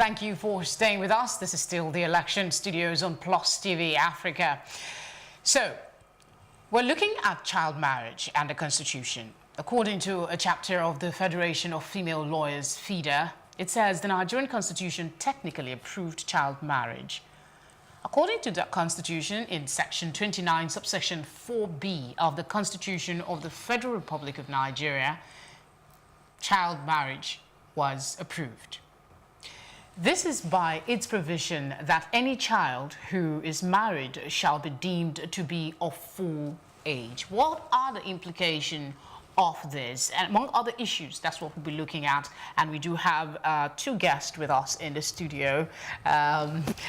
Thank you for staying with us. This is still the Election Studios on Plus TV Africa. So, we're looking at child marriage and the Constitution. According to a chapter of the Federation of Female Lawyers, FIDA, it says the Nigerian Constitution technically approved child marriage. According to the Constitution, in Section 29, subsection 4B of the Constitution of the Federal Republic of Nigeria, child marriage was approved. This is by its provision that any child who is married shall be deemed to be of full age. What are the implications of this? And among other issues, that's what we'll be looking at. And we do have two guests with us in the studio.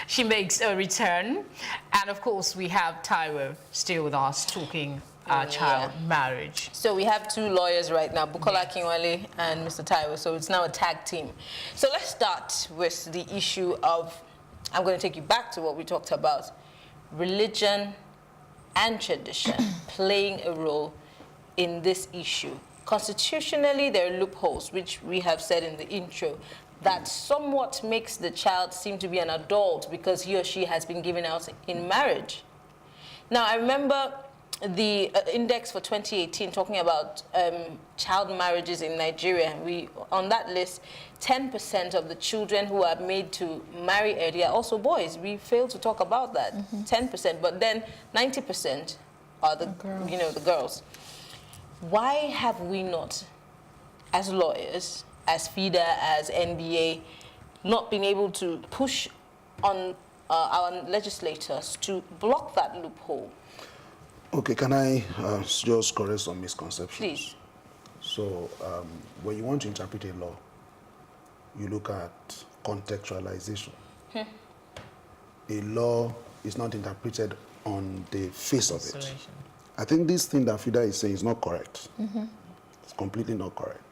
She makes a return. And of course, we have Taiwo still with us talking child marriage. So we have two lawyers right now, Bukola Akinwale and Mr. Taiwo. So it's now a tag team. So let's start with the issue of, I'm going to take you back to what we talked about, religion and tradition playing a role in this issue. Constitutionally, there are loopholes, which we have said in the intro, that somewhat makes the child seem to be an adult because he or she has been given out in marriage. Now, I remember the index for 2018 talking about child marriages in Nigeria. On that list, 10% of the children who are made to marry early are also boys. We failed to talk about that, 10%, but then 90% are the girls. Why have we not, as lawyers, as FIDA, as NBA, not been able to push on our legislators to block that loophole? Okay, can I just correct some misconceptions? Please. So, when you want to interpret a law, you look at contextualization. A law is not interpreted on the face of it. I think this thing that FIDA is saying is not correct. It's completely not correct.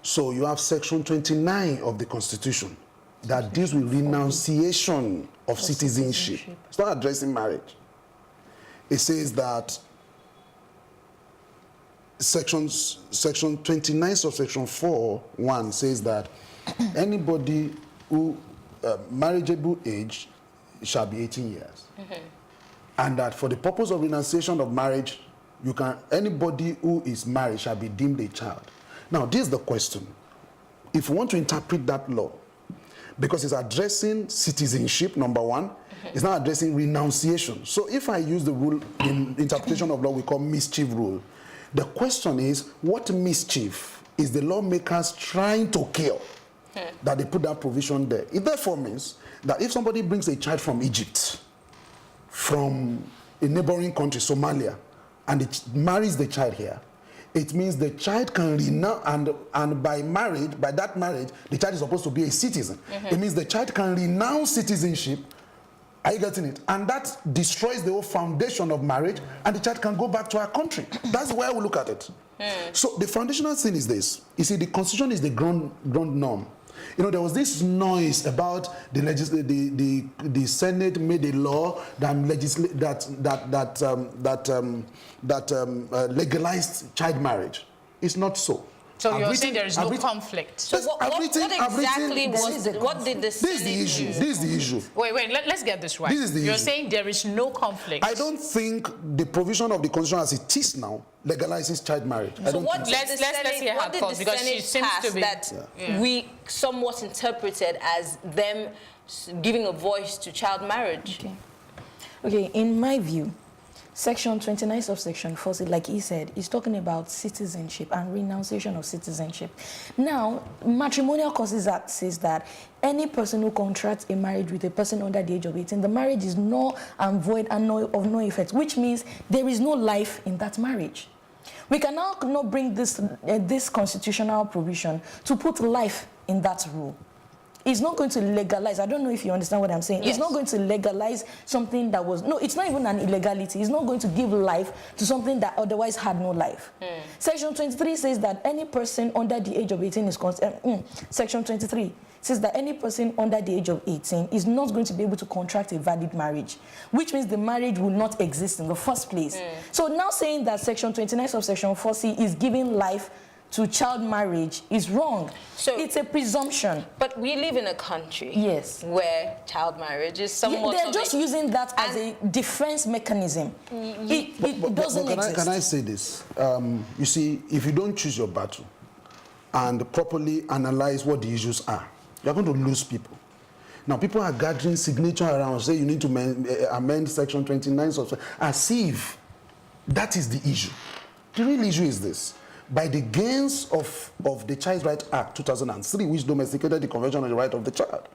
So you have Section 29 of the Constitution that deals with renunciation of citizenship. It's not addressing marriage. It says that Section 29 subsection 4(1) says that anybody who marriageable age shall be 18 years. And that for the purpose of renunciation of marriage, anybody who is married shall be deemed a child. Now, this is the question. If you want to interpret that law, because it's addressing citizenship, number one, it's not addressing renunciation. So if I use the rule in interpretation of law we call mischief rule, the question is, what mischief is the lawmakers trying to kill that they put that provision there? It therefore means that if somebody brings a child from Egypt, from a neighboring country, Somalia, and it marries the child here, it means the child can renounce, and by that marriage, the child is supposed to be a citizen. It means the child can renounce citizenship. Are you getting it? And that destroys the whole foundation of marriage, and the child can go back to our country. That's the way I will look at it. So the foundational thing is this. You see, the Constitution is the ground norm. You know, there was this noise about the Senate made a law that legalized child marriage. It's not so. So you're saying there is no conflict. So what exactly was it? What did the Senate do? This is the issue. Wait, let's get this right. This is the issue. You're saying there is no conflict. I don't think the provision of the Constitution as it is now legalizes child marriage. So let's hear her thoughts, because she seems to be that we somewhat interpreted as them giving a voice to child marriage. Okay, in my view, Section 29 subsection 4, like he said, is talking about citizenship and renunciation of citizenship. Now, Matrimonial Causes Act says that any person who contracts a marriage with a person under the age of 18, the marriage is null and void and of no effect, which means there is no life in that marriage. We can now not bring this constitutional provision to put life in that rule. It's not going to legalize. I don't know if you understand what I'm saying. Yes. It's not going to legalize something that was... No, it's not even an illegality. It's not going to give life to something that otherwise had no life. Section 23 says that any person under the age of 18 is... Section 23 says that any person under the age of 18 is not going to be able to contract a valid marriage, which means the marriage will not exist in the first place. So now saying that Section 29 subsection 4C is giving life to child marriage is wrong. So it's a presumption. But we live in a country where child marriage is somewhat they're just using that as a defense mechanism. It doesn't exist. Can I say this? You see, if you don't choose your battle and properly analyze what the issues are, you're going to lose people. Now, people are gathering signature around, say you need to amend Section 29, as if that is the issue. The real issue is this. By the gains of the Child Rights Act 2003, which domesticated the Convention on the Right of the Child.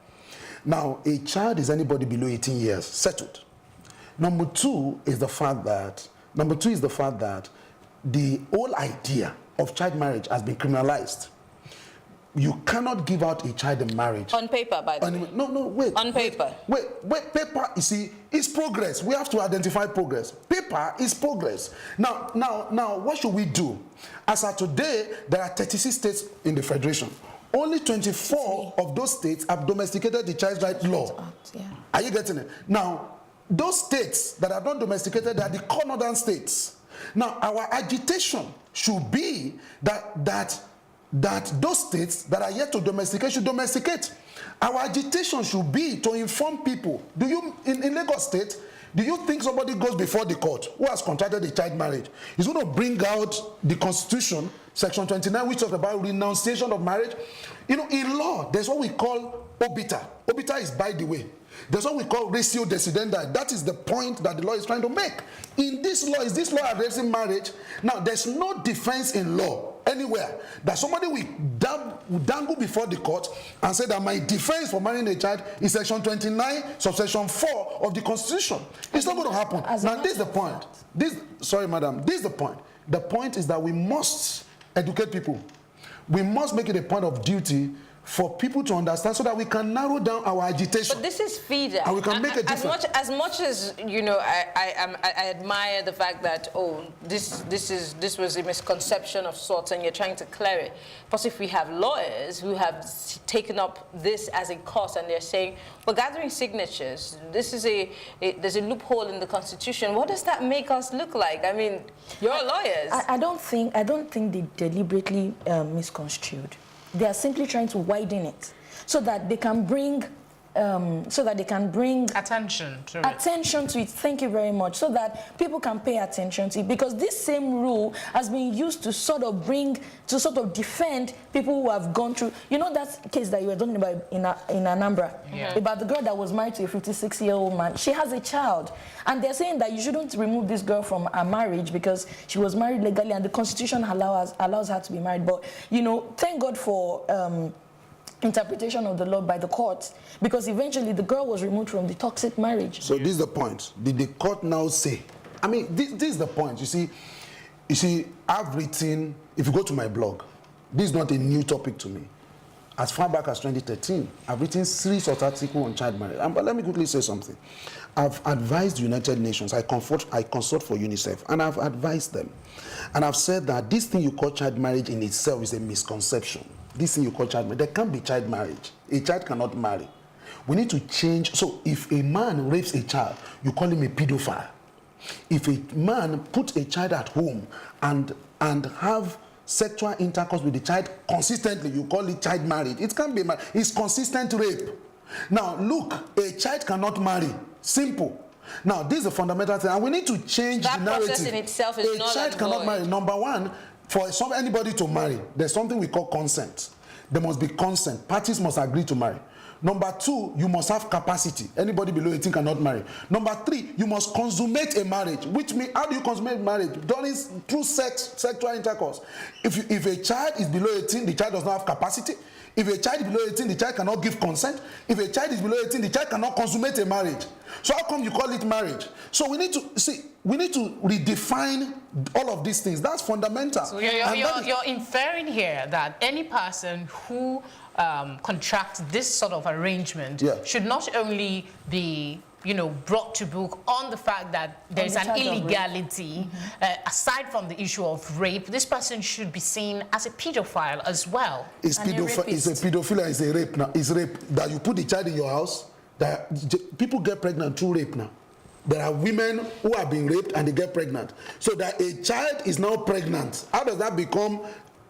Now, a child is anybody below 18 years, settled. Number two is the fact that the whole idea of child marriage has been criminalized. You cannot give out a child in marriage. On paper, by the way. No, wait. On paper. Wait, paper, you see, is progress. We have to identify progress. Paper is progress. Now, what should we do? As of today, there are 36 states in the Federation. Only 24 of those states have domesticated the child rights law. Are you getting it? Now, those states that are not domesticated are the core northern states. Now, our agitation should be that those states that are yet to domesticate should domesticate. Our agitation should be to inform people. Do you, in Lagos State, do you think somebody goes before the court who has contracted a child marriage is going to bring out the Constitution, Section 29, which talks about renunciation of marriage? You know, in law, there's what we call obiter. Obiter is by the way. There's what we call ratio decidendi. That is the point that the law is trying to make. In this law, is this law addressing marriage? Now, there's no defense in law anywhere that somebody will dangle before the court and say that my defense for marrying a child is Section 29, subsection 4 of the Constitution. It's not going to happen. Now, this is the point. Sorry, madam. This is the point. The point is that we must educate people. We must make it a point of duty for people to understand so that we can narrow down our agitation. But this is feeder. And we can make a difference. As much as you know, I admire the fact that this was a misconception of sorts, and you're trying to clear it. But if we have lawyers who have taken up this as a cause, and they're saying we're gathering signatures, this is there's a loophole in the Constitution. What does that make us look like? I mean, you're lawyers. I don't think they deliberately misconstrued. They are simply trying to widen it so that they can bring attention to it. Thank you very much. So that people can pay attention to it, because this same rule has been used to sort of defend people who have gone through. You know that case that you were talking about in Anambra, about the girl that was married to a 56-year-old man. She has a child, and they're saying that you shouldn't remove this girl from her marriage because she was married legally, and the Constitution allows her to be married. But you know, thank God for interpretation of the law by the courts, because eventually the girl was removed from the toxic marriage. So this is the point. Did the court now say? I mean, this is the point. You see, I've written, if you go to my blog, this is not a new topic to me. As far back as 2013, I've written series of articles on child marriage. But let me quickly say something. I've advised the United Nations, I consult for UNICEF, and I've advised them. And I've said that this thing you call child marriage in itself is a misconception. This thing you call child marriage, there can't be child marriage. A child cannot marry. We need to change. So if a man rapes a child, you call him a pedophile. If a man puts a child at home and have sexual intercourse with the child consistently, you call it child marriage. It can't be marriage. It's consistent rape. Now, look, a child cannot marry. Simple. Now, this is a fundamental thing, and we need to change the narrative. That process in itself is not a child cannot marry. Number one, for anybody to marry, there's something we call consent. There must be consent. Parties must agree to marry. Number two, you must have capacity. Anybody below 18 cannot marry. Number three, you must consummate a marriage. Which means, how do you consummate marriage? Through sexual intercourse. If a child is below 18, the child does not have capacity. If a child is below 18, the child cannot give consent. If a child is below 18, the child cannot consummate a marriage. So how come you call it marriage? So we need to redefine all of these things. That's fundamental. So you're inferring here that any person who contracts this sort of arrangement should not only be brought to book on the fact that there's an illegality, aside from the issue of rape, this person should be seen as a pedophile as well. It's a pedophilia, it's a rape now. It's rape that you put the child in your house, that people get pregnant through rape now. There are women who are being raped and they get pregnant. So that a child is now pregnant. How does that become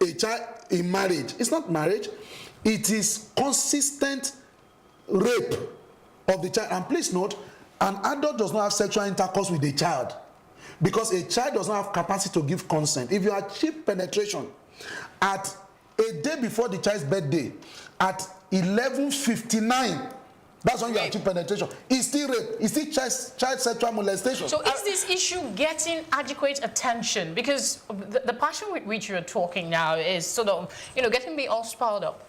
a child in marriage. It's not marriage. It is consistent rape of the child. And please note, an adult does not have sexual intercourse with a child because a child does not have capacity to give consent. If you achieve penetration at a day before the child's birthday, at 11:59, that's when you achieve penetration. It's still rape. It's still child sexual molestation. So is this issue getting adequate attention? Because the passion with which you're talking now is sort of, getting me all spelled up.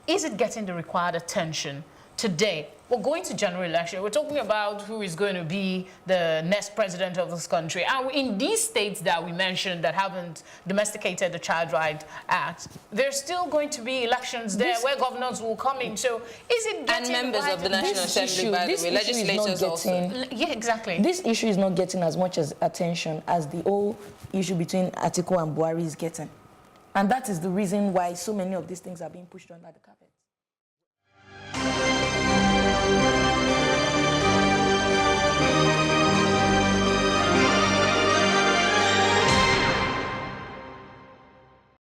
Is it getting the required attention today? We're going to general election. We're talking about who is going to be the next president of this country. And in these states that we mentioned that haven't domesticated the Child Right Act, there's still going to be elections there where governors will come in. So is it getting... And members of the National Assembly, by the way, legislators also. Yeah, exactly. This issue is not getting as much as attention as the whole issue between Atiku and Buhari is getting. And that is the reason why so many of these things are being pushed under the carpet.